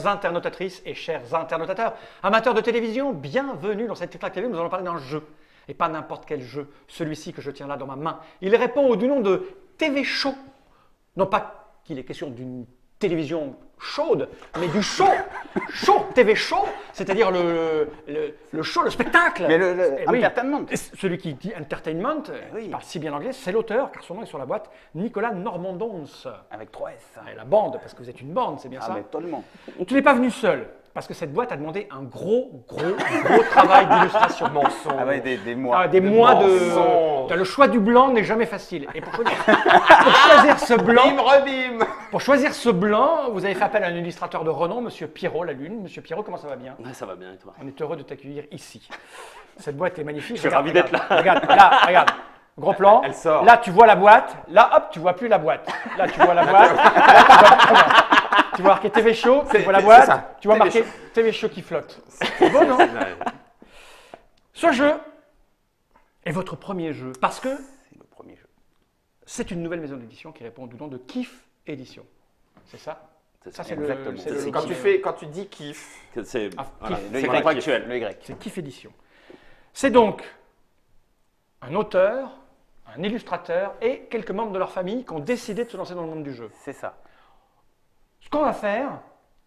Chères internautatrices et chers internautateurs, amateurs de télévision, bienvenue dans cette TikTok TV. Nous allons parler d'un jeu, et pas n'importe quel jeu, celui-ci que je tiens là dans ma main. Il répond au nom de TV Show. Non pas qu'il est question d'une télévision chaude, mais du show, TV show, c'est-à-dire le show, le spectacle. Mais Oui. entertainment. Et celui qui dit entertainment, qui parle si bien anglais, c'est l'auteur, car son nom est sur la boîte, Nicolas Normandons. Avec 3 S. Et la bande, parce que vous êtes une bande, c'est bien Ah, ça. mais totalement. Tu n'es pas venu seul, parce que cette boîte a demandé un gros travail d'illustration. Mensonge. Ah ouais, des mois. Ah, des mois mensonge. de... Le choix du blanc n'est jamais facile. Et pour choisir ce blanc, Bim rebim. pour choisir ce blanc, vous avez fait appel à un illustrateur de renom, Monsieur Pierrot, la Lune. Monsieur Pierrot, comment ça va bien? Ouais, ça va bien et toi? On est heureux de t'accueillir ici. Cette boîte est magnifique. Je suis ravi d'être là. Regarde. Gros plan. Elle sort. Là, tu vois la boîte. Là, hop, tu vois plus la boîte. Là, tu vois la boîte. Là, tu vois marqué TV Show. Tu vois la c'est boîte. ça. Tu vois TV marqué Show. TV Show qui flotte. C'est beau, non? Ce jeu est votre premier jeu parce que C'est le premier jeu. c'est une nouvelle maison d'édition qui répond au nom de Kiff Édition. C'est ça? C'est Ça, ça. c'est le. Exactement. c'est le- Quand tu dis kiff, C'est Ah, voilà, kiff. Le c'est Y. contractuel. Le Y. C'est Kiff Édition. C'est donc un auteur, un illustrateur et quelques membres de leur famille qui ont décidé de se lancer dans le monde du jeu. C'est ça. Ce qu'on va faire,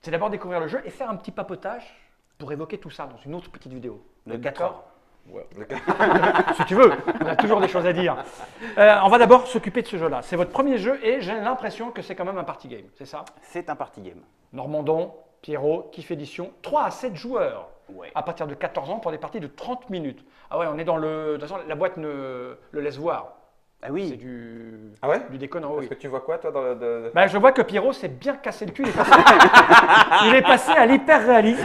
c'est d'abord découvrir le jeu et faire un petit papotage pour évoquer tout ça dans une autre petite vidéo. D'accord? Si tu veux, on a toujours des choses à dire. On va d'abord s'occuper de ce jeu-là. C'est votre premier jeu et j'ai l'impression que c'est quand même un party game, c'est ça? C'est un party game. Normandon, Pierrot, Kiff Édition, 3 à 7 joueurs. Ouais. À partir de 14 ans pour des parties de 30 minutes. Ah ouais, on est dans le... De toute façon, la boîte le laisse voir. Ah C'est oui. du déconnant, oui. Est-ce que tu vois quoi toi dans le... Ben, je vois que Pierrot s'est bien cassé le cul. Il est passé à l'hyper-réalisme.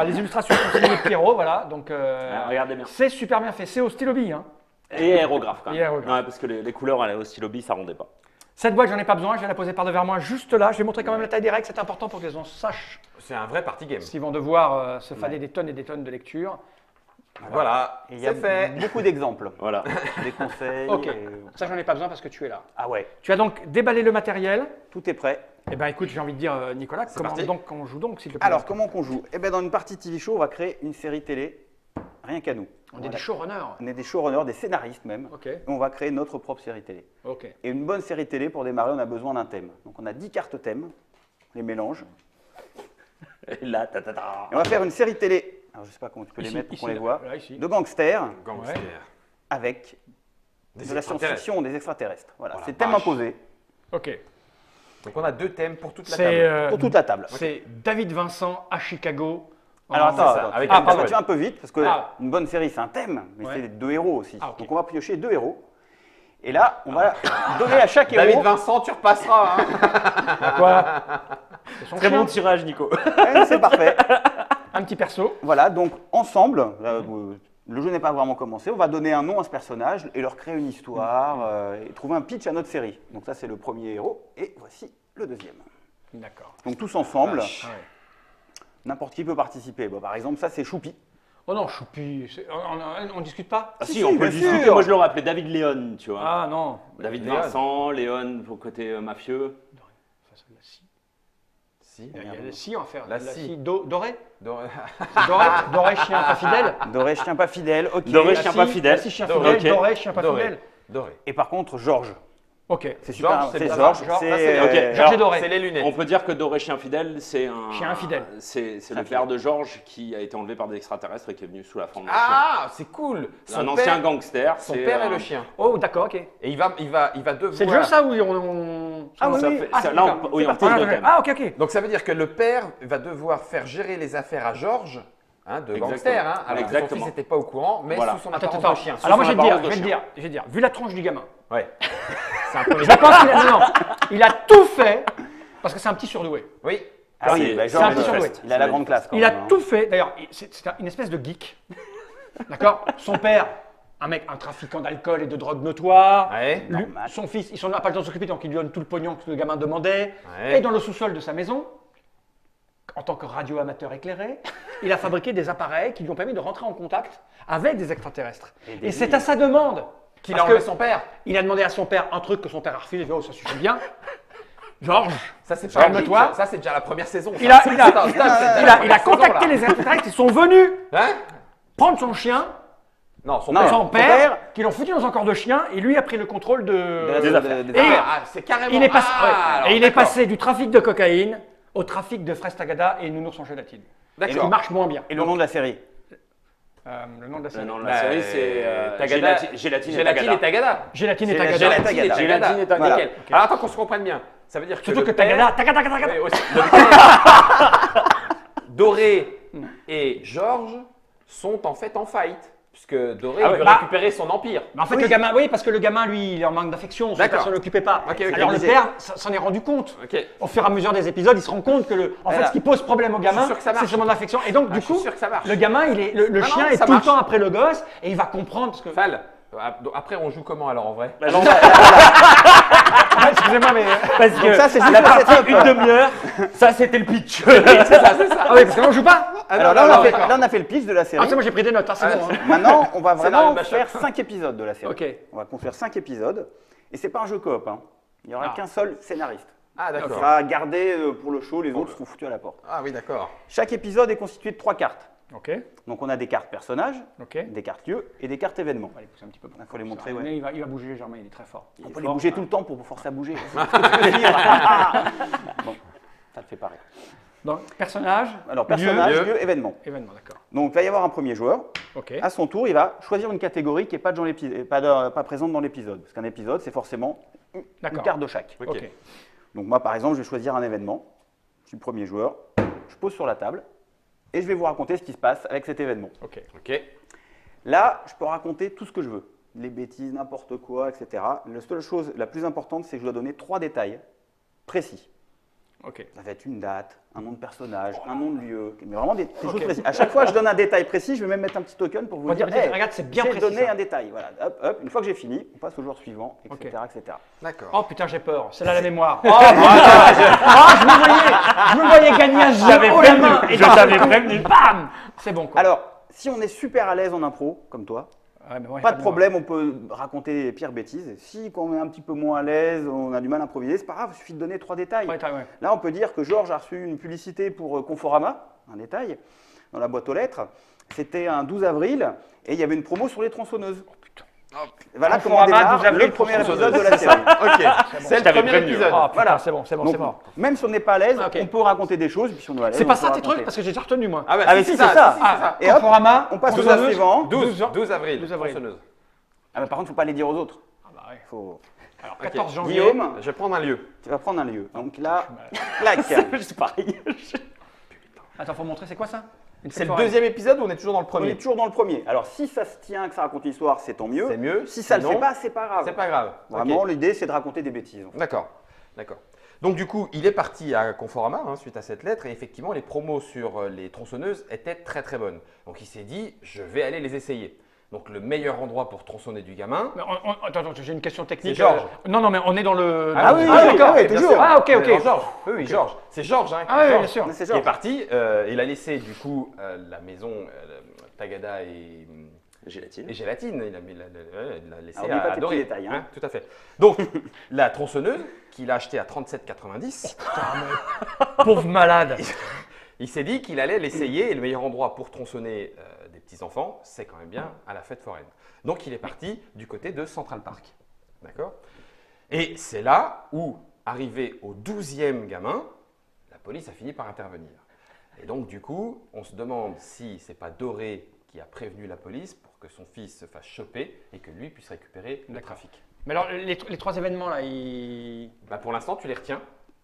Les illustrations sont signées de Pierrot, voilà. Donc, Regardez bien. c'est super bien fait. C'est au stylo bille, hein. Et aérographe quand même. Et aérographe. Ouais, parce que les couleurs au stylo bille, ça rendait pas. Cette boîte, j'en ai pas besoin. Je vais la poser par devers moi, juste là. Je vais montrer quand même la taille des règles. C'est important pour que les gens sachent C'est un vrai party game. s'ils vont devoir se fader des tonnes et des tonnes de lecture. Voilà, Et il y a c'est fait. beaucoup d'exemples. Voilà. Des conseils. Ok. et- Ça, j'en ai pas besoin parce que tu es là. Ah ouais. Tu as donc déballé le matériel. Tout est prêt. Eh bien, écoute, j'ai envie de dire, Nicolas, comment parti. donc on joue donc, s'il te plaît? Alors, comment qu'on joue? Eh bien, dans une partie TV Show, on va créer une série télé, rien qu'à nous. On est des showrunners. On est des showrunners, des scénaristes même. Ok, Et on va créer notre propre série télé. ok. Et une bonne série télé, pour démarrer, on a besoin d'un thème. Donc, on a 10 cartes thèmes, on les mélange. Et là, ta ta ta. Et on va faire une série télé, alors je sais pas comment tu peux Ici, les mettre pour ici, qu'on les là, voit, là, ici. de gangsters Gangster. Ouais. avec Des de la extraterrestres. science-fiction, des extraterrestres. Voilà, Oh la c'est le thème vache. imposé Ok. Donc on a 2 thèmes pour toute la C'est table. pour toute la table. c'est David Vincent à Chicago. Alors En- attends, ça, attends, avec ah, un pardon, thème. tu vas un peu vite parce que Ah. une bonne série c'est un thème, mais Ouais. c'est 2 héros aussi. Ah, ok. Donc on va piocher 2 héros. Et là, on va donner à chaque héros. David Vincent, tu repasseras. Hein. Quoi? C'est son Très chien. bon tirage, Nico. Ouais, c'est parfait. Un petit perso. Voilà, donc ensemble, le jeu n'est pas vraiment commencé, on va donner un nom à ce personnage et leur créer une histoire et trouver un pitch à notre série. Donc ça c'est le premier héros et voici le deuxième. D'accord. Donc tous ensemble, Ah ouais. n'importe qui peut participer. Bon, par exemple, ça c'est Choupi. Oh non, Choupi, on discute pas? Ah Si, si, si, on peut bien le discuter. sûr. Moi, je l'aurais appelé David Léon, tu vois. Ah non. David Léon. Vincent, Léon, pour le côté mafieux. Enfin, la scie. Si. Il y a la scie en faire. La La scie. scie dorée. Donc, Doré, chien pas fidèle. Doré, chien pas fidèle, ok. Doré, La chien scie- pas fidèle. La scie, chien Doré, fidèle. ok. Doré, chien pas Doré. fidèle. Doré. Et par contre, Georges. Ok. C'est super, Georges, c'est c'est Georges. Georges. C'est Ah, c'est ok. Georges et Doré. C'est les lunettes. On peut dire que Doré Chien Fidèle, c'est un. Chien infidèle. C'est le Infidèle. père de Georges qui a été enlevé par des extraterrestres et qui est venu sous la forme d'un Ah, c'est cool. chien. Un ancien gangster. Son c'est, père est le chien. Oh, d'accord, ok. Et il va devoir. C'est le jeu ça où on... Ah oui, Ça oui. fait- Ah, ça- c'est là, d'accord. oui, on parti. pose le ok. thème. Ah, ok, ok. Donc ça veut dire que le père va devoir faire gérer les affaires à Georges, hein, de Exactement. gangster, hein, alors que son Exactement. fils n'était pas au courant, mais Voilà. sous son Attends, apparence attends. de chien. Alors moi, son je vais te dire, apparence de je vais te dire, vu la tronche du gamin, Ouais. je pense qu'il a, non, il a tout fait parce que c'est un petit surdoué. Oui. Ah oui, C'est- bah, c'est Georges, un petit surdoué. il a la grande classe. quand Il a même, hein. tout fait. D'ailleurs, c'est une espèce de geek. D'accord. Son père, un trafiquant d'alcool et de drogue notoire. Ouais. Lui, Normal. son fils, il n'a pas le temps de s'occuper, donc il lui donne tout le pognon que le gamin demandait. Ouais. Et dans le sous-sol de sa maison, en tant que radioamateur éclairé, il a fabriqué des appareils qui lui ont permis de rentrer en contact avec des extraterrestres. Et c'est à sa demande Qu'il a parce enlevé que son père. il a demandé à son père un truc que son père a refusé. Il a dit, oh, ça suffit bien. Georges, Ça, c'est pas calme-toi. Ça, c'est déjà la première saison. Il a, Ça. il a, Stop, c'est déjà il la a, il a première saison, contacté là. les extraterrestres, ils sont venus Hein prendre son chien, Non, son Non, père. son son père, père. qui l'ont foutu dans un corps de chien, et lui a pris le contrôle de... Des affaires. des Et- affaires. Ah, c'est carrément. Il est passé, Ah, ouais. alors, Et il est d'accord. passé du trafic de cocaïne au trafic de fraises tagada et nounours en gélatine. Il D'accord. marche moins bien. Et le nom de la série. Le nom de la Le série. nom de la série, c'est Tagada. Gélatine et Gélatine et Tagada. Tagada. Gélatine et Gélatine tagada. et Tagada. Gélatine et Tagada. Voilà. Nickel. Alors attends qu'on se comprenne bien. Ça veut dire que Surtout le que père- tagada, tagada. Oui, aussi. Le père, Doré et Georges sont en fait en fight. Puisque Doré Ah ouais, veut bah- récupérer son empire. Mais en fait, Oui. le gamin, oui, parce que le gamin, lui, il est en manque d'affection, son D'accord. père ne l'occupait pas. Ok, ok. Alors le Obligé. père s'en est rendu compte. Ok. Au fur et à mesure des épisodes, il se rend compte que en fait, Voilà. ce qui pose problème au gamin, sûr que ça marche. c'est son manque d'affection. Et donc, Ah, du je suis coup, sûr que ça marche. le gamin, le Ah non, chien est ça tout marche. le temps après le gosse et il va comprendre parce que. Fal. Donc après, on joue comment alors en vrai Ah, excusez-moi, mais. Parce Donc que ça, c'est juste la le partie setup. une demi-heure, ça c'était le pitch. C'est ça, c'est ça. Ah oui, parce que là, on joue pas. Alors là, on a fait le pitch de la série. Ah, c'est moi, j'ai pris des notes, hein, c'est Ah, bon. hein. Maintenant, on va Scénario vraiment de Bachar. faire 5 épisodes de la série. Ok. On va construire 5 épisodes. Et c'est pas un jeu coop. Hein. Il n'y aura Ah. qu'un seul scénariste. Ah Il d'accord. sera gardé pour le show, les autres seront foutus à la porte. Ah oui, d'accord. Chaque épisode est constitué de 3 cartes. Ok, Donc on a des cartes personnages, ok. des cartes lieux et des cartes événements. On va les pousser un petit peu. Il faut les montrer, Ça, ouais. mais il va bouger, Germain, il est très fort. Il On est peut les fort. bouger tout le temps pour vous forcer à bouger. C'est ce que tu veux dire. Bon, ça te fait pareil. Donc, personnage, Alors, personnage, Lieu. lieu, événement. événement, d'accord. Donc, il va y avoir un premier joueur. Ok. À son tour, il va choisir une catégorie qui n'est pas, pas présente dans l'épisode. Parce qu'un épisode, c'est forcément une D'accord. carte de chaque. Ok. Donc, moi, par exemple, je vais choisir un événement. Je suis le premier joueur. Je pose sur la table et je vais vous raconter ce qui se passe avec cet événement. Ok. Ok. Là, je peux raconter tout ce que je veux. Les bêtises, n'importe quoi, etc. La seule chose la plus importante, c'est que je dois donner 3 détails précis. Ok. Ça va être une date, un nom de personnage, un nom de lieu, mais vraiment des choses précises. À chaque fois, je donne un détail précis, je vais même mettre un petit token pour vous On va dire, dire, hey, regarde, c'est bien j'ai précis, donné ça. un détail. Voilà, hop, hop. Une fois que j'ai fini, on passe au joueur suivant, etc. etc. D'accord. Oh putain, j'ai peur. C'est là la mémoire. Oh, je me voyais gagner un jeu J'avais haut la prévenu, main. Et je d'un t'avais seul coup, prévenu. Bam. C'est bon quoi. Alors, si on est super à l'aise en impro, comme toi, Ouais, mais moi, pas de problème, on peut raconter les pires bêtises. Si quand on est un petit peu moins à l'aise, on a du mal à improviser, c'est pas grave, il suffit de donner 3 détails. Ouais. Là, on peut dire que Georges a reçu une publicité pour Conforama, un détail, dans la boîte aux lettres. C'était un 12 avril et il y avait une promo sur les tronçonneuses. Voilà comment Conforama, démarre 12 avril, le premier tronçonneuse. épisode de la série. Ok. C'est le t'avais premier prévenu. épisode. Oh putain, Voilà. c'est bon, c'est Donc, mort. même si on n'est pas à l'aise, Ok. on peut raconter des choses. Puis si on est à l'aise, C'est on pas peut ça tes raconter. trucs parce que j'ai déjà retenu moi. Ah bah Ah, mais si, c'est ça. si, c'est ça. Ah, Et hop, Conforama, on passe au tronçonneuse. jeu suivant. 12 avril. 12 avril. tronçonneuse. Ah, bah, par contre, il ne faut pas les dire aux autres. Ah bah ouais. Faut... Alors Ok. 14 janvier. Guillaume, Je vais prendre un lieu. tu vas prendre un lieu. Donc là, clac. C'est pareil. Attends, faut montrer c'est quoi ça? Une C'est le fête foraine. deuxième épisode ou on est toujours dans le On est premier? toujours dans le premier. Alors, si ça se tient, que ça raconte l'histoire, c'est tant mieux. C'est mieux. Si ça ne le Sinon, fait pas, c'est pas grave. c'est pas grave. Vraiment, Ok. l'idée, c'est de raconter des bêtises. en fait. D'accord. D'accord. Donc du coup, il est parti à Conforama suite à cette lettre et effectivement, les promos sur les tronçonneuses étaient très très bonnes. Donc il s'est dit, je vais aller les essayer. Donc le meilleur endroit pour tronçonner du gamin, Mais attends, j'ai une question technique. C'est Georges. Non, mais on est dans le. Ah oui, d'accord. oui, bien toujours. sûr. Ah, ok, ok. Alors, Georges. Oui, Georges. C'est Georges, hein. Ah oui, Georges bien sûr. Mais c'est Qui est Georges. parti. Il a laissé du coup la maison Tagada et Gélatine. Gélatine. Il l'a laissé Alors, oublie pas à tes Doré. petits détails, hein. Tout à fait. Donc la tronçonneuse qu'il a achetée à 37,90. Pauvre malade. Il s'est dit qu'il allait l'essayer et le meilleur endroit pour tronçonner des petits-enfants, c'est quand même bien à la fête foraine. Donc il est parti du côté de Central Park. D'accord? Et c'est là où, arrivé au 12e gamin, la police a fini par intervenir. Et donc du coup, on se demande si c'est pas Doré qui a prévenu la police pour que son fils se fasse choper et que lui puisse récupérer le D'accord. trafic. Mais alors, les 3 événements là, ils. Bah, pour l'instant, tu les retiens.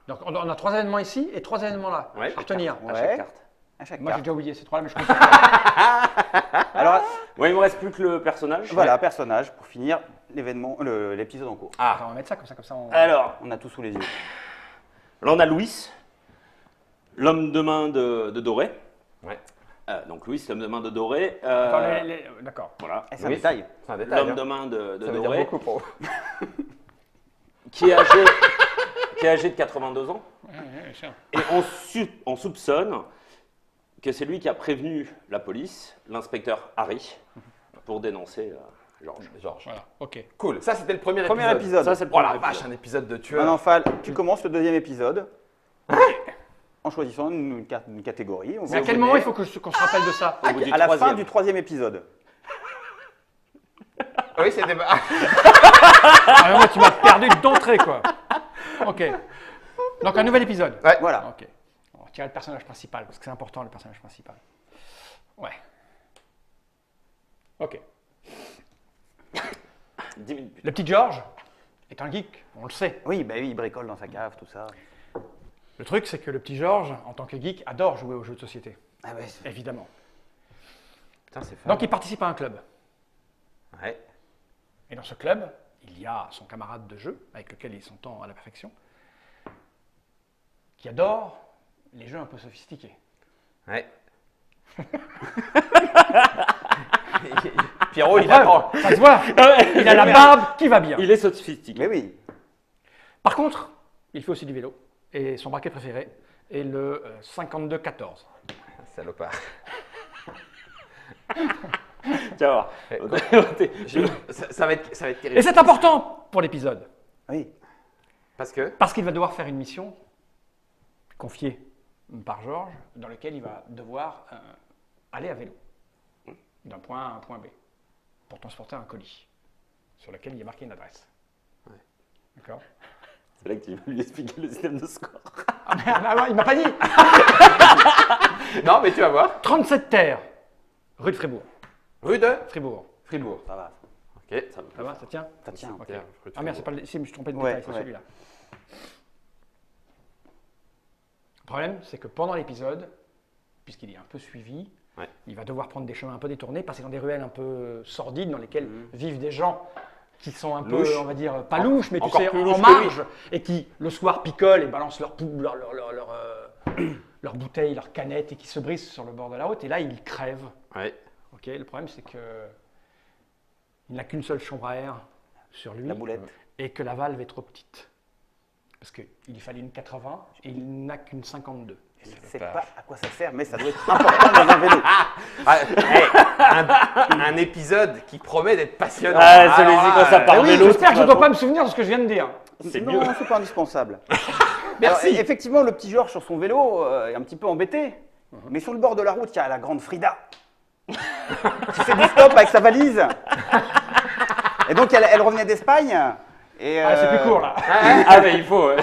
Donc on a 3 événements ici et 3 événements là. Ouais. À retenir. À chaque carte. À chaque Moi j'ai carte. déjà oublié ces 3 là, mais je comprends. Alors, Ouais, il me reste plus que le personnage. voilà, personnage, pour finir l'événement, l'épisode en cours. Ah, On va mettre ça comme ça on. Alors, On a tout sous les yeux. là, on a Louis, l'homme de main de Doré. ouais. Donc, Louis, l'homme de main de Doré. Enfin, d'accord. Voilà. Eh, c'est un Oui, détail. C'est un détail. L'homme hein. de main de Ça veut dire Doré, beaucoup pour qui est âgé de 82 ans. Bien sûr. Et on soupçonne que c'est lui qui a prévenu la police, l'inspecteur Harry, pour dénoncer Georges. Voilà, ok. Cool. Ça, c'était le premier Premier épisode. Ça, c'est le Oh la premier vache, épisode. un épisode de tueur. Maintenant, Fal, tu commences le deuxième épisode en choisissant une catégorie. On Mais à va quel vous moment il donner faut qu'on se rappelle de ça? Au bout du à la fin troisième. du troisième épisode. Oui, c'était. Ah, moi, tu m'as perdu d'entrée, quoi. Ok. Donc, un nouvel épisode. Ouais. Voilà. Ok. On va tirer le personnage principal, parce que c'est important, le personnage principal. Ouais. Ok. 10 minutes. Le petit George est un geek, on le sait. Oui, bah oui, il bricole dans sa cave, tout ça. Le truc, c'est que le petit George, en tant que geek, adore jouer aux jeux de société, Ah ouais, évidemment. Putain, c'est fun. Donc, il participe à un club. Ouais. Et dans ce club, il y a son camarade de jeu, avec lequel il s'entend à la perfection, qui adore les jeux un peu sophistiqués. Ouais. Pierrot, il apprend. Ça se voit. Il a la barbe qui va bien. Il est sophistiqué. mais oui. Par contre, il fait aussi du vélo. Et son braquet préféré est le 52-14. Salopard. Tu vas voir. Ça va être Et terrible. c'est important pour l'épisode. Oui. Parce que. Parce qu'il va devoir faire une mission confiée par Georges, dans laquelle il va devoir aller à vélo, d'un point A à un point B, pour transporter un colis, sur lequel il y a marqué une adresse. Ouais. D'accord. C'est là que tu vas lui expliquer le système de score. Ah merde, ah ouais, il m'a pas dit. Non, mais tu vas voir. 37 terres, rue de Fribourg. Rue de Fribourg. Fribourg. Ça va. Ok. Ça va, ça tient? Ça tient. Ok. Rue de Ah merde, c'est Fribourg. pas le... Si, je me suis trompé de Ouais, détail, c'est ouais. celui-là. Le problème, c'est que pendant l'épisode, puisqu'il est un peu suivi, Ouais. il va devoir prendre des chemins un peu détournés, passer dans des ruelles un peu sordides, dans lesquelles vivent des gens qui sont un Louches. peu, on va dire, pas louches, mais tu Encore sais, plus en louches que marge, et qui, le soir, picolent et balancent leurs bouteilles, leurs canettes, et qui se brisent sur le bord de la route, et là, ils crèvent. Ouais. Ok, le problème, c'est que il n'a qu'une seule chambre à air sur lui, La boulette. et que la valve est trop petite. Parce qu'il lui fallait une 80 et il n'a qu'une 52. Je ne sais pas à quoi ça sert, mais ça doit être important dans un vélo. Ah, un épisode qui promet d'être passionnant. Ah, celui-ci, Alors là, quand ça part Ah oui, vélo, j'espère que je ne tu dois pas me souvenir de ce que je viens de dire. C'est non, mieux. c'est pas indispensable. Merci. Alors, effectivement, le petit Georges sur son vélo est un petit peu embêté. Mais sur le bord de la route, il y a la grande Frida. qui fait du stop avec sa valise. Et donc, elle revenait d'Espagne. Et, Ah, c'est plus court là. Ah, mais il faut. Ouais.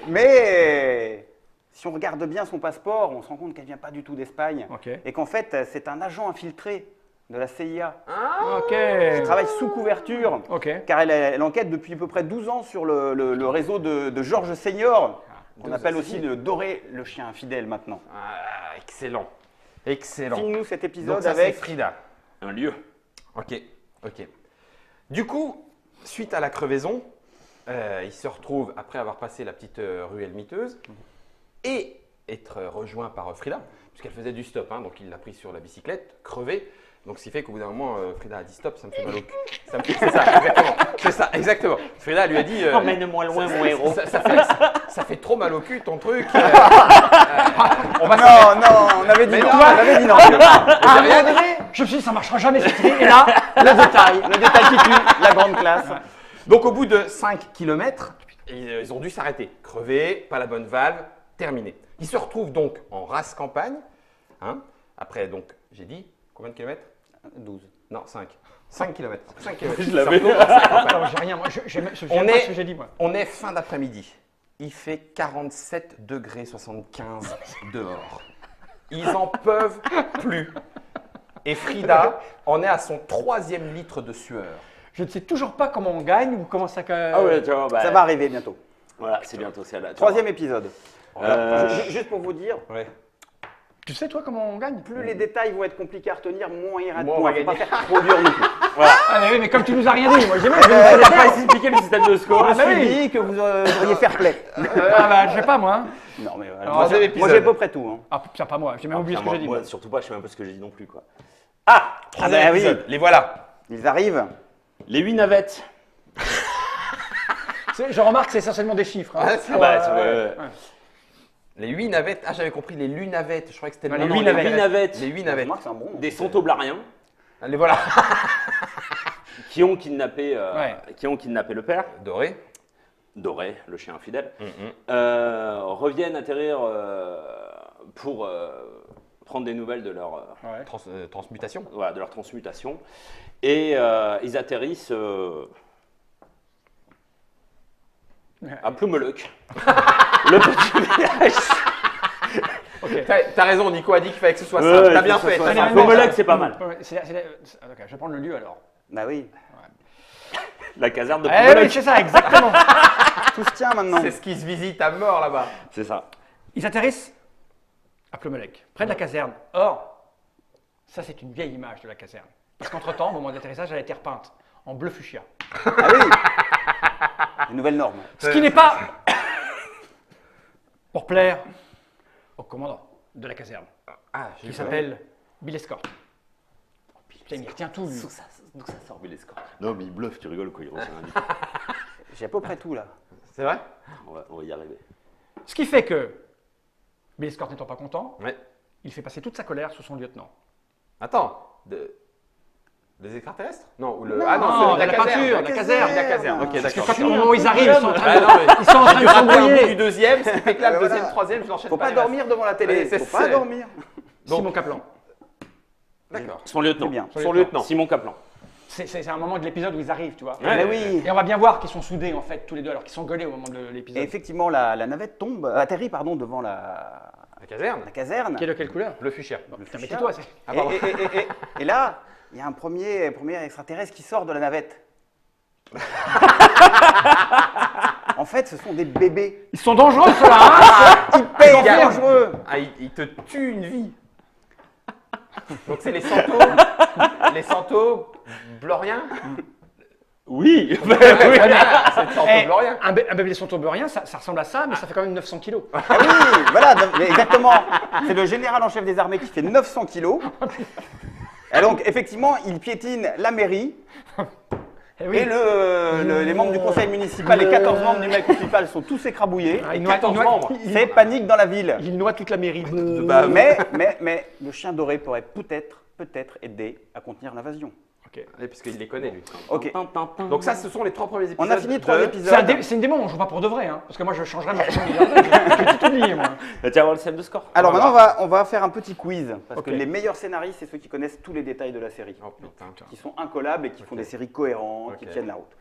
Mais si on regarde bien son passeport, on se rend compte qu'elle vient pas du tout d'Espagne. Ok. Et qu'en fait, c'est un agent infiltré de la CIA. Ok. qui travaille sous couverture. Ok. Car elle enquête depuis à peu près 12 ans sur le réseau de Georges Senior, qu'on appelle aussi le Doré, le chien infidèle maintenant. Ah, excellent. Excellent. Filme-nous cet Donc épisode ça, c'est avec... Frida. Un lieu. Ok, ok. Du coup, suite à la crevaison, il se retrouve, après avoir passé la petite ruelle miteuse, et être rejoint par Frida, puisqu'elle faisait du stop, hein, donc il l'a pris sur la bicyclette, crevé. Donc, ce qui fait qu'au bout d'un moment, Frida a dit stop, ça me fait mal au cul. C'est ça, exactement. C'est ça, exactement. Frida lui a dit. Emmène-moi loin, mon héros. Ça fait trop mal au cul ton truc. On va non, on avait dit Mais non. non. On avait dit non. À un moment donné, je me suis dit, ça marchera jamais cette idée. Et là, Le détail qui tue, la grande classe. Donc, au bout de 5 km, ils ont dû s'arrêter. Crevé, pas la bonne valve, terminé. Ils se retrouvent donc en race campagne. Hein, après, donc, j'ai dit, combien de kilomètres? 12. Non, 5. 5 km. 5 km. Je l'avais. attends, j'ai rien. Moi, je sais On pas est- ce que j'ai dit, moi. On est fin d'après-midi. Il fait 47 degrés 75 dehors. Ils en peuvent plus. Et Frida en est à son 3e litre de sueur. Je ne sais toujours pas comment on gagne ou comment ça. Ah ouais, tu vois, bah, Ça va arriver bientôt. Voilà, c'est bientôt celle-là. Troisième épisode. Euh, Juste pour vous dire, Ouais. Tu sais, toi, comment on gagne plus les détails vont être compliqués à retenir, moins il Moins on va Faut pas gagner. faire trop dur non plus. Ah, mais oui, mais comme tu nous as rien dit, moi, j'ai même. on va pas expliquer le système de score. Ah, Je bah me suis oui. dit que vous auriez fair play. Ah, bah, je sais pas, moi. Non, mais voilà. Alors, Moi, troisième j'ai épisode. à peu près tout. Hein. Ah, putain, pas moi. J'ai même oublié ce que j'ai dit. Moi, moi. surtout pas, je sais même pas ce que j'ai dit non plus. Quoi. Troisième bah oui. épisode. Les voilà. Ils arrivent. Les 8 navettes. Je remarque que c'est essentiellement des chiffres. Hein. Ah, c'est Ah bah, c'est vrai. Les 8 navettes. Ah, j'avais compris les lunavettes. Je crois que c'était Non, le les nom. huit Non, navettes. navettes. Les 8 Je navettes. remarque, c'est un bon. Des Sontoblariens. Allez, voilà. qui ont kidnappé, Ouais. le père. Doré. Doré, le chien infidèle, Mhm. reviennent atterrir pour prendre des nouvelles de leur, Ouais. Transmutation. voilà, de leur transmutation. Et ils atterrissent à Ploumeleuc, le petit village. T'as raison, Nico a dit qu'il fallait que ce soit Ouais, simple. il T'as faut bien que ce fait. soit T'as simple. bien fait. Ploumeleuc, c'est pas mal. Ok, je vais prendre le lieu alors. Bah oui, La caserne de Eh oui, Ploumeleuc. c'est ça, exactement. tout se tient maintenant. C'est ce qui se visite à mort là-bas. C'est ça. Ils atterrissent à Ploumelec, près de la caserne. Or, ça c'est une vieille image de la caserne. Parce qu'entre-temps, au moment de l'atterrissage, elle a été repeinte en bleu fuchsia. Ah oui, une nouvelle norme. Ce qui n'est pas pour plaire au commandant de la caserne, Ah, qui s'appelle Bill Escort. Putain, il retient tout, lui. D'où ça sort, Bill Escort? Non, mais il bluffe, tu rigoles quoi, il reçoit un invité. J'ai à peu près tout là. C'est vrai? On va y arriver. Ce qui fait que Bill Escort n'étant pas content, Ouais. il fait passer toute sa colère sur son lieutenant. Attends. Des extraterrestres? Non, ou le. Non, Ah non, non, de c'est la la peinture, caserne. de la caserne. La caserne. Ok, Parce que d'accord. quand au moment où ils arrivent, ils sont en train Ah, de, non, mais ils sont en train de raté un bout du s'embrouiller. deuxième, ce qui fait que là, le Voilà. deuxième, troisième, je l'enchaîne Faut pas les restes. dormir devant la télé. Ouais, c'est Faut pas ça. dormir. Donc- Simon Kaplan. D'accord. Son lieutenant. C'est bien. Son lieutenant. Simon Kaplan. C'est un moment de l'épisode où ils arrivent, tu vois. Ouais. Mais oui. Et on va bien voir qu'ils sont soudés en fait tous les deux, alors qu'ils sont gueulés au moment de Et l'épisode. effectivement, la navette atterrit devant la La caserne. caserne. Qui est de quelle couleur Bleu fuchsia. Putain, mais tais-toi, c'est- Ah, pardon. Et là, il y a un premier extraterrestre qui sort de la navette. En fait, ce sont des bébés. Ils sont dangereux ceux-là, hein Hyper Gars. dangereux. Ah, il te tue une vie. Donc c'est les santos. Les santos bloriens. Oui. C'est le santo Eh, blorien. un bébé santobeurien, ça ressemble à ça, mais ça fait quand même 900 kilos. Ah oui, voilà, exactement. C'est le général en chef des armées qui fait 900 kilos. Et donc, effectivement, il piétine la mairie. Eh oui. Et les membres du conseil municipal, les 14 membres du conseil municipal sont tous écrabouillés. Ah, il noie- 14 il noie- membres. il- C'est panique dans la ville. Il noie toute la mairie. Bah, Mais le chien doré pourrait peut-être aider à contenir l'invasion. Ok. Et puisqu'il les connaît, lui. Ok. Donc ça, ce sont les 3 premiers épisodes. On a fini 3 de- épisodes. C'est une démon, on joue pas pour de vrai, hein, parce que moi je changerais ma façon de regarder. J'ai tout oublié, moi. Tu vas voir le système de score. Alors On va maintenant, on va faire un petit quiz. Parce Ok. que les meilleurs scénaristes, c'est ceux qui connaissent tous les détails de la série. Oh putain. Qui sont incollables et qui font des séries cohérentes, qui Ok. tiennent la route.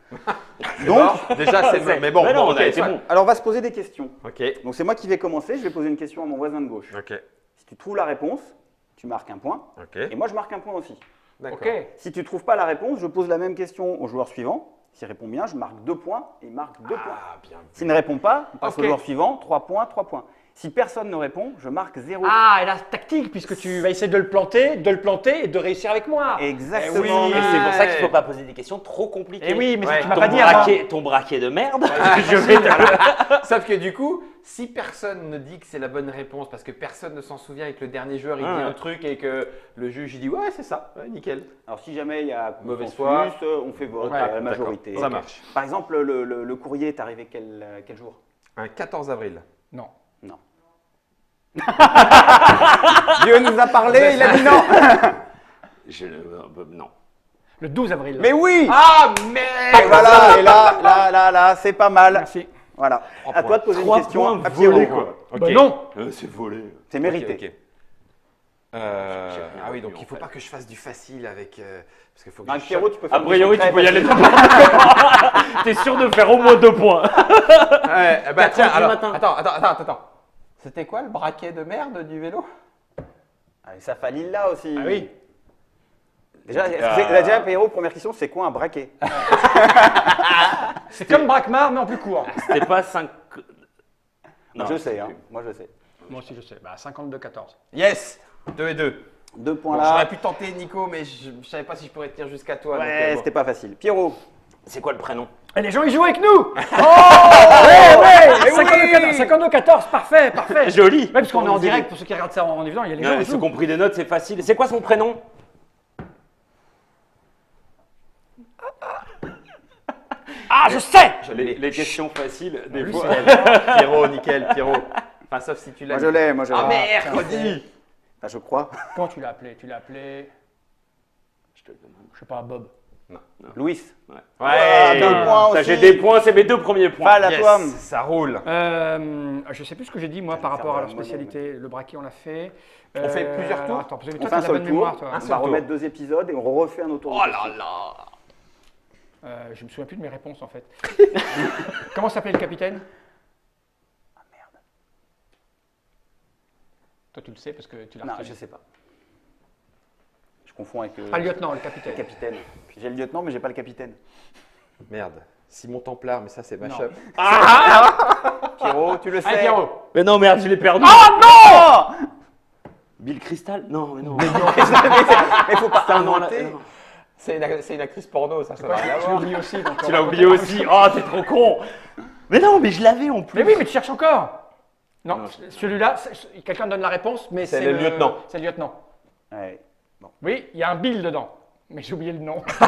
Donc, déjà, c'est. Mais bon, Mais non, bon, on ok, a été soit. bon. Alors on va se poser des questions. Ok. Donc c'est moi qui vais commencer, je vais poser une question à mon voisin de gauche. Ok. Si tu trouves la réponse, tu marques un point. Ok. Et moi je marque un point aussi. D'accord. Ok. Si tu ne trouves pas la réponse, je pose la même question au joueur suivant. S'il répond bien, je marque 2 points et il marque 2 points. Ah, bien. S'il ne répond pas, on passe Ok. au joueur suivant, 3 points, 3 points. Si personne ne répond, je marque 0. Ah, et la tactique, puisque tu vas essayer de le planter et de réussir avec moi. Exactement. oui. Et c'est pour ça Ouais. qu'il ne faut pas poser des questions trop compliquées. Eh oui, mais Ouais. tu m'as Ton pas dit avant. ton braquet de merde. Je vais te- Sauf que du coup, si personne ne dit que c'est la bonne réponse, parce que personne ne s'en souvient et que le dernier joueur il dit Ouais. un truc et que le juge il dit ouais c'est ça, ouais, nickel. Alors si jamais il y a Mauvaise consensus, foi. on fait vote Ouais, à la majorité. d'accord, ça marche. Par exemple, le courrier est arrivé quel jour? Un 14 avril. Non. Non. Dieu nous a parlé, il a dit non. Non. Le 12 avril. Mais oui. Ah merde. Et voilà, et là, c'est pas mal. Merci. Voilà. Trois À toi de poser une 3 question points à Pierrot. volés, quoi. Ok. Bah non. C'est volé. C'est mérité. Ok, ok. Ah oui, donc il faut pas que je fasse du facile avec. Parce qu'il faut que Non, je Pierrot, tu peux faire A priori, des tu peux y secrets aller faciles. T'es sûr de faire au moins 2 points. Ouais, bah 4 tiens, heures du alors, matin. attends. C'était quoi le braquet de merde du vélo? Ah, ça fallait là aussi. Ah oui. Déjà, déjà, Pierrot, première question, c'est quoi un braquet? C'est comme Braquemar, mais en plus court. C'était pas 5. Moi, je sais, hein. Moi je sais. Moi aussi, je sais. Bah, 52-14. Yes 2 et 2. 2 points Bon, là. j'aurais pu tenter Nico, mais je savais pas si je pourrais tenir jusqu'à toi. donc, Ouais, bon. c'était pas facile. Pierrot. C'est quoi le prénom? Et les gens, ils jouent avec nous. ouais, 52-14, parfait, parfait. Joli. Même parce qu'on est en direct, pour ceux qui regardent ça en évident, il y a les gens qui Ceux jouent. qui ont pris des notes, c'est facile. C'est quoi son prénom? Ah, je sais. Les questions faciles, des Lui, fois. c'est- Pierrot, nickel, Pierrot. Enfin, sauf si tu l'as. Moi je l'ai, moi je l'ai. Ah mercredi. Enfin, je crois. Comment tu l'as appelé? Tu l'as appelé Je te le demande. Je sais pas, Bob. Louis. Ouais. 2 points Ça, aussi. j'ai des points, c'est mes 2 premiers points. Pas la Yes, toi. ça roule. Je sais plus ce que j'ai dit moi par me rapport faire à leur de la monnaie, spécialité. Le braquet, on l'a fait. On fait plusieurs tours. Attends, parce que On toi, fait un t'as la seul bonne tour. mémoire, toi. Un On seul va tour. remettre 2 épisodes et on refait un autre. Oh là là. Je me souviens plus de mes réponses en fait. Comment s'appelait le capitaine? Ah merde. Toi, tu le sais parce que tu l'as Non, retenu. je sais pas. Je confonds avec Ah, le lieutenant, le le capitaine. capitaine. J'ai le lieutenant, mais j'ai pas le capitaine. Merde. Simon Templar, mais ça c'est Non. Mashup. Pierrot, tu le sais. Allez, Pierrot. Mais non, merde, je l'ai perdu. Oh Bill Crystal? Non, mais non. Mais faut pas Putain, non, là- inventer. non. C'est une actrice porno, ça n'a Ouais, rien à je l'ai voir. oublié aussi. donc Tu on l'as va oublié compter. aussi. Oh, t'es trop con. Mais non, mais je l'avais en plus. Mais oui, mais tu cherches encore. Non, Non, celui-là, quelqu'un donne la réponse, mais C'est le lieutenant. C'est le lieutenant. Ouais. Oui, il y a un Bill dedans. Mais j'ai oublié le nom. Comme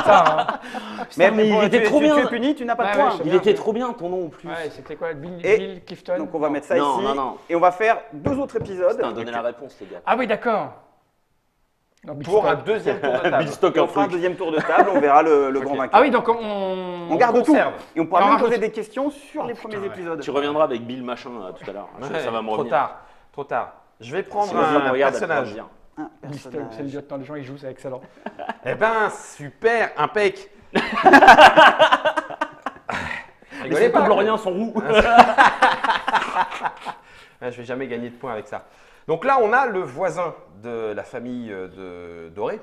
ça, hein. Mais il bon, était tu- trop tu- bien. Tu es puni, tu n'as pas de Ouais, points. ouais, je sais Il bien. était trop bien ton nom en plus. Ouais, c'était quoi Bill, Et Bill Clifton? Donc on va mettre ça Non, ici. non, non. Et on va faire 2 autres épisodes. Putain, donnez la réponse, les gars. Ah oui, d'accord. Non, Bill Pour un Stock. deuxième tour de Bill table. Stock Et on un fera un truc. deuxième tour de table, on verra le grand vainqueur. Ah oui, donc on On garde tout. conserve. Et on pourra Et on même rajoute- poser des questions sur les premiers putain, ouais. épisodes. Tu reviendras avec Bill machin tout à l'heure. Ouais, Ça va me trop revenir. tard. Trop tard. Je vais prendre Si la fille me un regarde, elle pourra personnage. me dire. Un Bill Stock, personnage. c'est le lieutenant, les gens ils jouent, c'est excellent. Eh ben, super, impec. Les Rigolez pas. Bloriens sont roux. Je vais jamais gagner de points avec ça. Donc là, on a le voisin de la famille de Doré,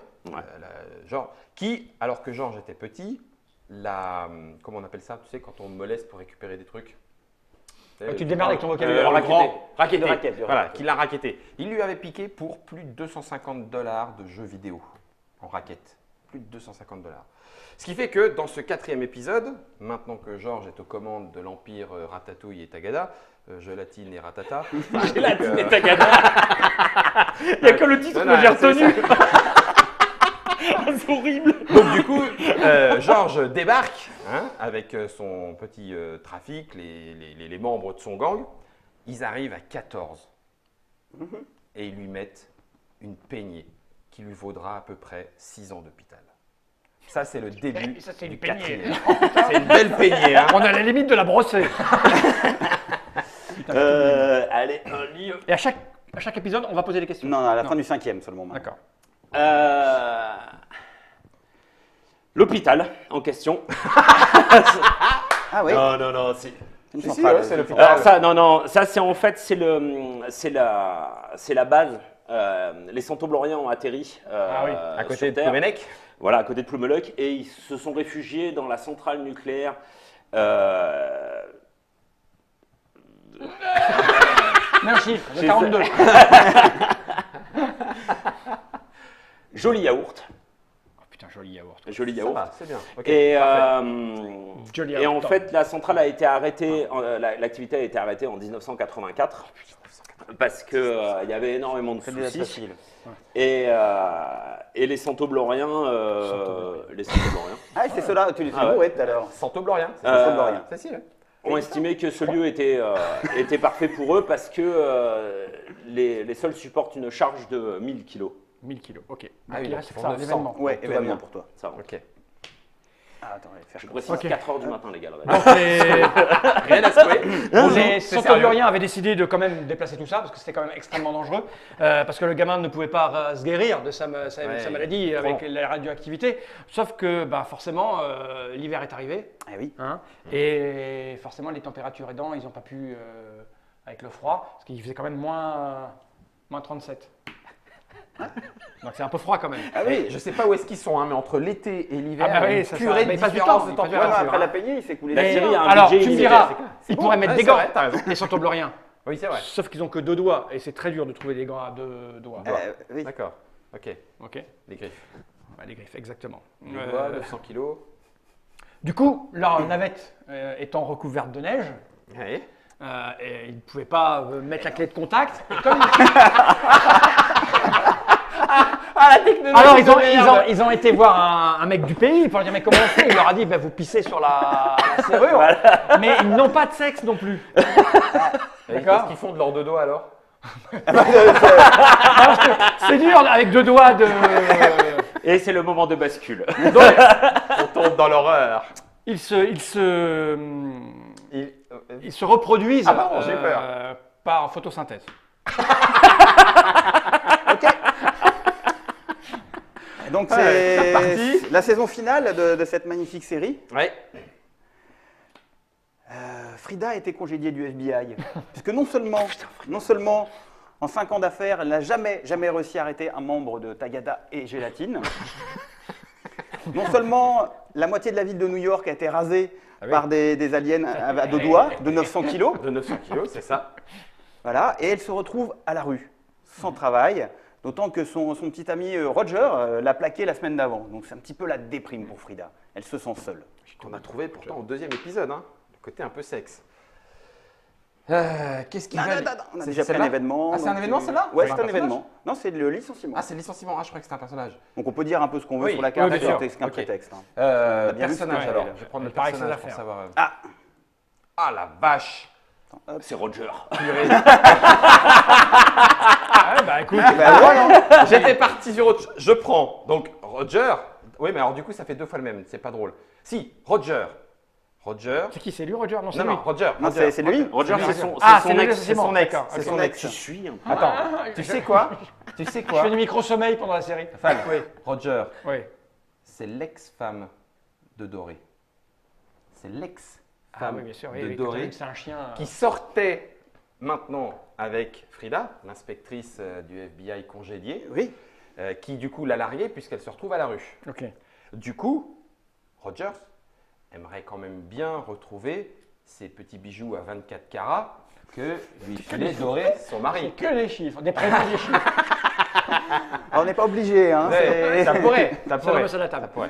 Georges, qui, alors que Georges était petit, comment on appelle ça, tu sais, quand on moleste pour récupérer des trucs. Tu te démerdes avec ton vocabulaire. Raquetté. De raquette, de Voilà, raquette. qu'il l'a raquetté. Il lui avait piqué pour plus de 250 $ de jeux vidéo en raquette. Plus de 250 $. Ce qui fait que dans ce 4e épisode, maintenant que Georges est aux commandes de l'Empire Ratatouille et Tagada, Gelatine et Ratata. Gelatine et Tagada. Il n'y a que le titre Non, que j'ai non, c'est retenu. C'est horrible. Donc du coup, Georges débarque hein, avec son petit trafic, les membres de son gang. Ils arrivent à 14 et ils lui mettent une peignée qui lui vaudra à peu près 6 ans d'hôpital. Ça, c'est le début Ça, c'est une du peignée. 4e. C'est une belle peignée. Hein. On a la limite de la brosser. Allez, un livre. Et à chaque épisode, on va poser des questions. Non, à la fin du 5e seulement. D'accord. L'hôpital en question. Ah oui. Non, c'est. Une Si, si, centrale. ouais, c'est l'hôpital. Alors ça, non, ça c'est en fait c'est la base. Les Santobloriens ont atterri Ah oui, À côté sur de Terre. Ploumenec. Voilà, à côté de Ploumelec, et ils se sont réfugiés dans la centrale nucléaire. Merci, le 42. Joli yaourt. Oh, putain, joli yaourt. Joli Ça yaourt. va, c'est bien. Ok, Et, parfait. Joli et en yaourt. fait, la centrale a été arrêtée, l'activité a été arrêtée en 1984 parce qu'il y avait énormément de C'est déjà soucis. facile. Et les Santobloriens, Ah, c'est ceux-là, tu les Ah ouais. bourré tout à l'heure. Santoblorien. C'est Santoblorien. Facile. Hein. ont estimé que ce lieu était parfait pour eux parce que les sols supportent une charge de 1000 kg. 1000 kilos, ok. Donc Ah oui, il donc reste ils font ça, 900. l'événement. Ouais, Tout va événement bien. pour toi. Ça va. Ok. Ah, attends, on va faire Je comme précise ça. Ok. 4 h du matin, les gars. le Donc Rien à secouer. les c'est Santobloriens avaient décidé de quand même déplacer tout ça parce que c'était quand même extrêmement dangereux, parce que le gamin ne pouvait pas se guérir de sa maladie avec la radioactivité. Sauf que bah, forcément, l'hiver est arrivé, Ah oui. hein, et forcément les températures aidant, ils n'ont pas pu, avec le froid, parce qu'il faisait quand même moins 37. Donc c'est un peu froid quand même. Ah oui. Je sais pas où est-ce qu'ils sont, hein, mais entre l'été et l'hiver, Ah bah il y a oui, une ça, purée de mais il passe du différence temps, de il passe du Ouais, mais température. après hein. la peignée, il s'est coulé Mais, la série a un alors, budget tu me illimité, diras, c'est clair. ils pourraient mettre Ouais, des c'est gants, vrai, t'as raison. les Santobloriens. Oui, c'est vrai. Sauf qu'ils ont que 2 doigts et c'est très dur de trouver des gants à 2 doigts. Oui. D'accord. Ok. Ok. Les griffes. Ouais, les griffes, exactement. Les doigts, 900 kilos. Du coup, leur navette étant recouverte de neige, Ouais. et ils ne pouvaient pas mettre la clé de contact. Et comme alors ils ont été voir un mec du pays pour lui dire mais comment on fait. Il leur a dit bah, vous pissez sur la serrure, mais ils n'ont pas de sexe non plus. Et D'accord. qu'est-ce qu'ils font de leurs deux doigts alors? C'est dur avec 2 doigts de Et c'est le moment de bascule. On tombe dans l'horreur. Ils se reproduisent Ah bon, j'ai peur. par photosynthèse. Donc c'est c'est parti. la saison finale de cette magnifique série. Ouais. Frida a été congédiée du FBI. Parce que non seulement en 5 ans d'affaires, elle n'a jamais réussi à arrêter un membre de Tagada et Gélatine. Non seulement la moitié de la ville de New York a été rasée par des aliens à 2 doigts de 900 kilos. De 900 kilos, c'est ça. Voilà, et elle se retrouve à la rue, sans travail. D'autant que son petit ami Roger l'a plaqué la semaine d'avant. Donc c'est un petit peu la déprime pour Frida. Elle se sent seule. On a trouvé pourtant au 2e épisode, hein, le côté un peu sexe. Qu'est-ce qu'il Non, va... non, non, on a C'est déjà fait un celle-là événement. Ah, c'est un donc événement, celle-là Ouais, C'est c'est un un événement. Non, c'est le licenciement. Ah, c'est le licenciement. Ah, je croyais que c'était un personnage. Donc on peut dire un peu ce qu'on veut Oui, sur la carte, oui, bien sûr. c'est qu'un Ok. prétexte. hein. Personnage bien vu ce que alors. j'avais, Je vais prendre le Il paraît que c'est personnage pour l'affaire. savoir. Ah, Ah la vache. C'est Roger. Ah, bah écoute, bah voilà. J'étais parti sur autre chose. Je prends. Donc Roger. Oui, mais alors du coup, ça fait 2 fois le même. C'est pas drôle. Si, Roger. Roger. c'est qui? C'est lui, Roger? Non, c'est Non, lui. non, Roger. Non, Roger. c'est lui. Roger, Ah, c'est son, ah, c'est c'est son le ex. C'est licenciement, son ex. d'accord, C'est ok. son ex. Tu suis un peu. Attends, tu sais quoi? Tu sais Je quoi? fais du micro-sommeil pendant la série. Fan, Roger, Oui. c'est l'ex-femme de Doré. C'est Ah l'ex-femme oui, bien sûr. de Oui, Doré c'est un chien. qui sortait maintenant avec Frida, l'inspectrice du FBI congédiée, Oui. qui du coup l'a larguée puisqu'elle se retrouve à la rue. Ok. Du coup, Rogers aimerait quand même bien retrouver ses petits bijoux à 24 carats que lui filait Doré, son mari. Que les chiffres, des prénoms, des chiffres. Alors, on n'est pas obligé. Hein, Ouais, ça pourrait, ça Ça pourrait. remet sur la table. Ça pourrait.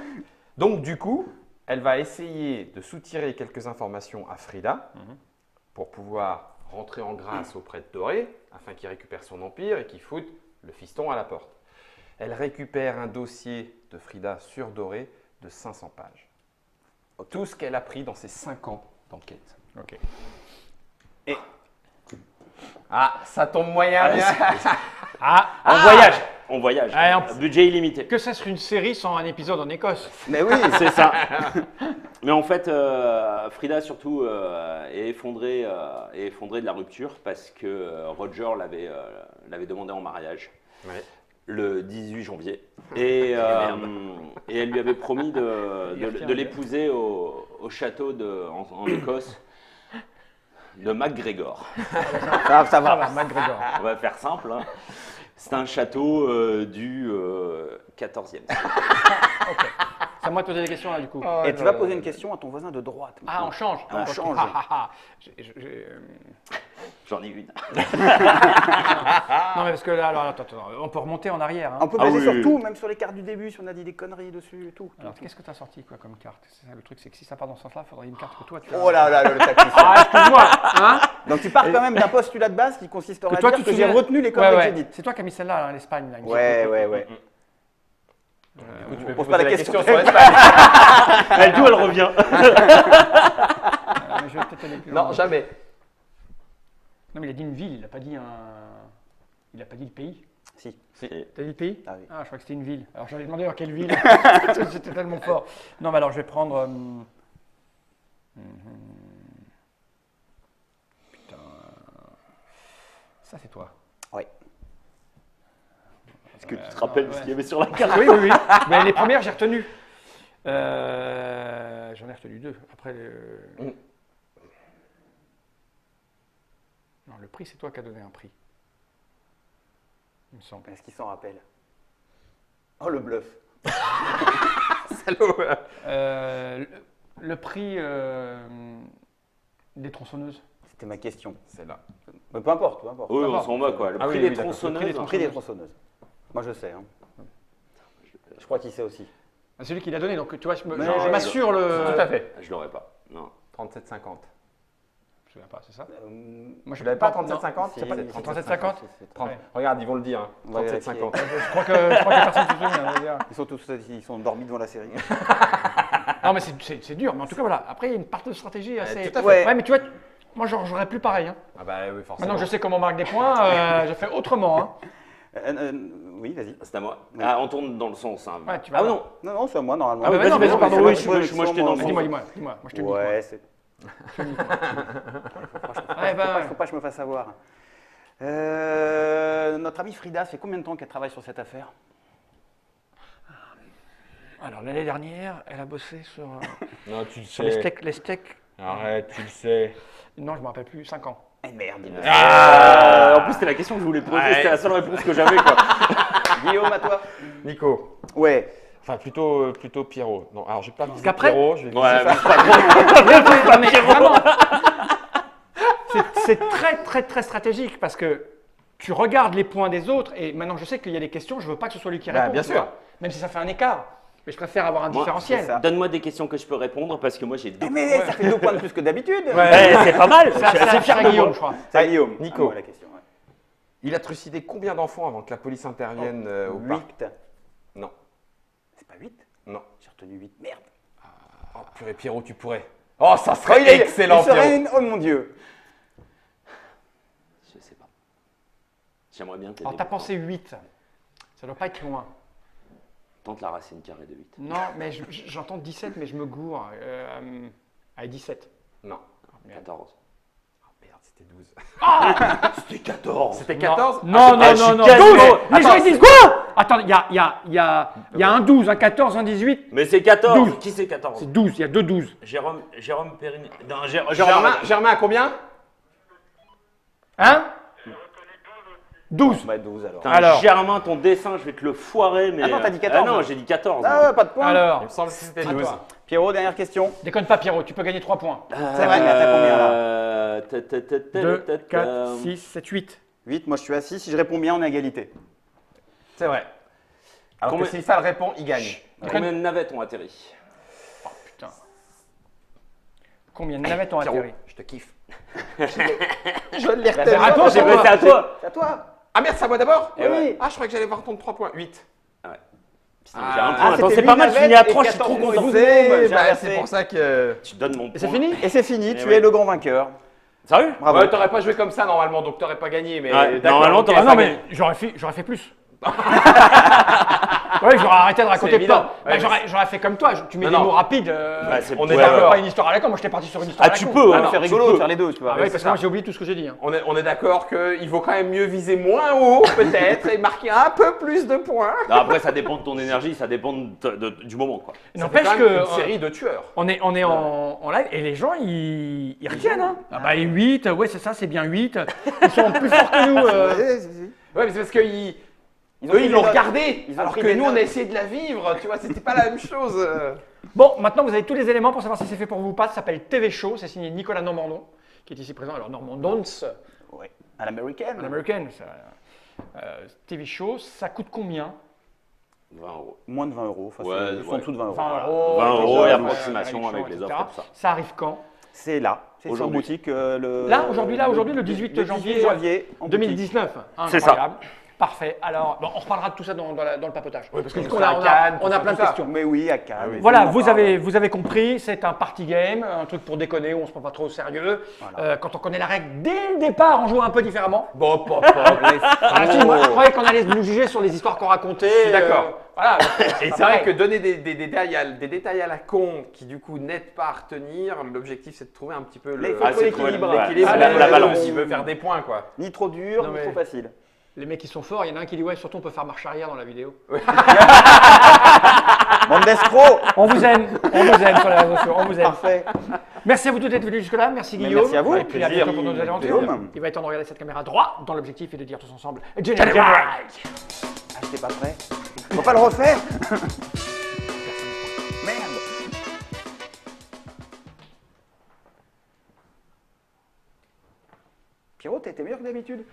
Donc du coup, elle va essayer de soutirer quelques informations à Frida pour pouvoir rentrer en grâce auprès de Doré afin qu'il récupère son empire et qu'il foute le fiston à la porte. Elle récupère un dossier de Frida sur Doré de 500 pages. Tout ce qu'elle a pris dans ses 5 ans d'enquête. Ok. Ah, ça tombe moyen. Ah, On voyage. On voyage. Allez, on- Budget illimité. que ça serait une série sans un épisode en Écosse. Mais oui, C'est ça. Mais en fait, Frida surtout est effondrée de la rupture parce que Roger l'avait demandé en mariage Ouais. le 18 janvier. Et elle lui avait promis de l'épouser au château en Écosse de MacGregor. ça va. McGregor. On va faire simple. Hein. C'est un château du 14e siècle. C'est à moi de poser des questions là du coup. Et tu vas poser une question à ton voisin de droite. Ah, on change. On ok. change. Ah, ah, ah. J'en ai une. Non mais parce que là, alors, attends, on peut remonter en arrière. hein. On peut Ah baser oui, sur oui, tout, oui. même sur les cartes du début, si on a dit des conneries dessus et tout. Alors qu'est-ce que tu as sorti quoi comme carte? C'est ça le truc, c'est que si ça part dans ce sens-là, il faudrait une carte que toi tu as. Oh là là, le tacticien. Ah, excuse-moi. Hein? Donc tu pars quand même d'un postulat de base qui consisterait à toi, dire tu que te j'ai souviens- retenu les Ouais, conneries que ouais. j'ai dites. C'est toi qui as mis celle-là en Espagne. Là, il me Ouais, ouais, ouais. Tu peux pose poser pas la question. sur l'Espagne. Elle, d'où elle revient. semble. Mais je vais peut-être aller plus loin. Non, jamais. Non mais il a dit une ville, il n'a pas dit un. Il a pas dit le pays. Si. T'as dit le pays? Ah oui. Ah, je crois que c'était une ville. Alors j'allais demander dans quelle ville. C'était tellement fort. Non mais alors je vais prendre. Putain. Ça c'est toi. Oui. Est-ce que tu te rappelles ce qu'il y avait sur la carte? Oui, oui, oui. Mais les premières, j'ai retenu. J'en ai retenu 2. Après, non, le prix, c'est toi qui as donné un prix. Il me semble. Est-ce qu'il s'en rappelle? Oh, le bluff. Salaud. Le prix des tronçonneuses. C'était ma question. C'est là. Mais peu importe, peu importe. Oui, on s'en moque quoi. Le Ah prix oui, des oui, d'accord. tronçonneuses. Le prix des tronçonneuses. Moi, je sais. Hein. Je crois qu'il sait aussi. Ah, c'est lui qui l'a donné, donc tu vois, je Non, m'assure le. Tout à fait. Je l'aurais pas. Non. 37,50. Je me souviens pas, c'est ça? Moi, Tu l'avais pas non, 37,50? c'est pas- Si, 37,50? 30. Ouais. Regarde, ils vont le dire. Hein. On va 37,50. Je crois que personne ne se souvient. on va dire. Ils sont tous ils sont endormis devant la série. Non, mais c'est dur. Mais en tout cas, voilà. Après, il y a une partie de stratégie assez. tout à fait. Ouais. Ouais, mais tu vois, moi, j'aurais plus pareil. Hein. Ah bah oui, forcément. Maintenant que je sais comment on marque des points, je fais autrement. Hein. Oui, vas-y. C'est à moi. Oui. Ah, on tourne dans le sens. Hein. Ouais, tu vas Ah voir. non. Non, non, c'est à moi normalement. Ah, bah, vas-y, vas-y, pardon, c'est oui, moi, moi, j'étais dans le Dis-moi, sens. moi je te dis. Ouais, c'est. Ouais, bah, Faut pas que je me fasse avoir. Notre amie Frida, ça fait combien de temps qu'elle travaille sur cette affaire? alors, l'année dernière, elle a bossé sur, Non, tu le sur les sais. steaks. Les steaks. Arrête, tu le sais. Non, je ne me rappelle plus, 5 ans. Eh merde, il me En plus, c'était la question que je voulais poser, c'était la seule réponse que j'avais. Guillaume, à toi. Nico. Ouais. Enfin, plutôt Pierrot. Non, alors, je vais pas viser qu'après- Pierrot. Je vais viser Ouais, Non, mais vraiment, c'est très, très, très stratégique parce que tu regardes les points des autres et maintenant je sais qu'il y a des questions, je veux pas que ce soit lui qui Bah, réponde. bien tu sûr. vois. Même si ça fait un écart. Mais je préfère avoir un Moi, différentiel. c'est ça. Donne-moi des questions que je peux répondre parce que moi j'ai deux. Mais ça fait 2 points de plus que d'habitude. C'est pas mal. C'est assez fier de Guillaume, je crois. C'est à Guillaume. Nico. À moi, la question. Il a trucidé combien d'enfants avant que la police intervienne au parc? 8. Non. C'est pas 8? Non. J'ai retenu 8. Merde. Oh, purée, Pierrot, tu pourrais. Oh, ça serait excellent, il serait Pierrot. une- Oh mon Dieu. Je sais pas. J'aimerais bien t'aider. Alors, t'as pensé 8. Ça doit pas être loin. Tente la racine carrée de 8. Non, mais j'entends 17, mais je me gourre. À 17. Non. 14. Oh, merde, c'était 12. C'était 14. C'était 14? Non, Ah, non, non, non. quasiment- 12. Les Attends, gens ils disent quoi? Attends, il y a un 12, un 14, un 18. Mais c'est 14. 12. Qui c'est 14? C'est 12, il y a deux 12. Jérôme Perrine. Non, Germain à combien? Hein 12. Bah 12 alors. Putain, Alors. Germain, ton dessin, je vais te le foirer. Mais... Ah non, t'as dit 14. Ah non, j'ai dit 14. Ah ouais, pas de point. Il Alors, me semble que c'était à 12. toi. Pierrot, dernière question. Déconne pas, Pierrot, tu peux gagner 3 points. C'est vrai, mais t'as combien là 2, 4, 6, 7, 8. 8, moi je suis à 6. Si je réponds bien, on est à égalité. C'est vrai. Alors Combien- que si ça le répond, il gagne. Combien de navettes ont atterri? Putain. Combien de navettes ont Pierrot, atterri? je te kiffe. Je l'ai retenu. réponds, C'est vrai, c'est à toi. C'est à toi. Ah merde, c'est à moi d'abord? Eh oui. Ah, je croyais que j'allais voir ton 3 points. 8. Putain, Ah, j'ai un Ah, point. attends, c'était c'est pas huit mal, je navettes finis à et 3, je suis trop 14 content. bombes, j'ai Bah, inversé. c'est pour ça que. Tu donnes mon Et point. c'est fini? Et c'est fini, tu ouais. es le grand vainqueur. Sérieux? Bravo. Ouais, t'aurais pas joué comme ça normalement, donc t'aurais pas gagné. Mais Ouais, d'accord, normalement, ok. t'aurais Ah pas non, gagné. mais j'aurais fait plus. Ouais, j'aurais arrêté de raconter évident. plein. Ouais, Bah, j'aurais fait comme toi, tu mets Non, des non. mots rapides. Ouais, c'est- on on est est d'accord. pas une histoire à la con, moi j'étais parti sur une histoire Ah, à la tu con. peux, Ah hein. non, C'est rigolo de faire les deux, tu vois. Ah oui, parce que moi j'ai oublié tout ce que j'ai dit. Hein. On est d'accord qu'il vaut quand même mieux viser moins haut, peut-être, et marquer un peu plus de points. Non, après, ça dépend de ton énergie, ça dépend du moment, quoi. Ça N'empêche fait quand même que une série de tueurs. on est en live et les gens ils retiennent. Hein. Ah bah 8, ouais c'est ça, c'est bien 8. Ils sont plus forts que nous. Ouais, mais c'est parce qu'ils Ils ont eux, pris ils l'ont des notes. regardé, Ils ont alors pris que des nous, on a notes. essayé de la vivre, tu vois, c'était pas la même chose. Bon, maintenant vous avez tous les éléments pour savoir si c'est fait pour vous ou pas. Ça s'appelle TV Show, c'est signé Nicolas Normandon qui est ici présent. Alors Normandon, Ouais. À l'américaine. un American. TV Show, ça coûte combien? 20 euros. Moins de 20 euros. Enfin, Ouais, ils sont en dessous de 20 euros. 20 euros. 20 avec euros les et offres, approximation réduction, avec les etc. offres, tout ça. Ça arrive quand? C'est là. C'est sur Aujourd'hui. boutique le. Là, aujourd'hui, le 18 janvier, en boutique. 2019. C'est Incroyable. Parfait. Alors, bon, on reparlera de tout ça dans le papotage. Oui, parce que qu'on vous serez à on Cannes, on a tout plein de ça. questions. Mais oui, à Cannes. Voilà, On en vous parle. avez compris, c'est un party game, un truc pour déconner, où on se prend pas trop au sérieux. Voilà. Quand on connaît la règle dès le départ, on joue un peu différemment. Bon, pop, Ah, si, moi, je croyais qu'on allait nous juger sur les histoires qu'on racontait. Je suis d'accord. Voilà. Et c'est vrai que donner des détails à la con qui du coup n'aident pas à retenir, l'objectif c'est de trouver un petit peu Il faut trouver l'équilibre. l'équilibre, Ah, la la balance. balance. Il veut faire des points quoi. Ni trop dur, Non, ni mais- trop facile. Les mecs qui sont forts, il y en a un qui dit ouais, surtout on peut faire marche arrière dans la vidéo. Bande d'escrocs. On vous aime sur les réseaux sociaux, on vous aime. Parfait. Merci à vous tous d'être venus jusque-là, merci Mais Guillaume. merci à vous. Et puis à Plaisir. bientôt pour nos aventures. Guillaume. Il va être temps de regarder cette caméra droit dans l'objectif et de dire tous ensemble General Mike. Ah, j'étais pas prêt. Faut pas le refaire. Merde. Pierrot, t'étais meilleur que d'habitude.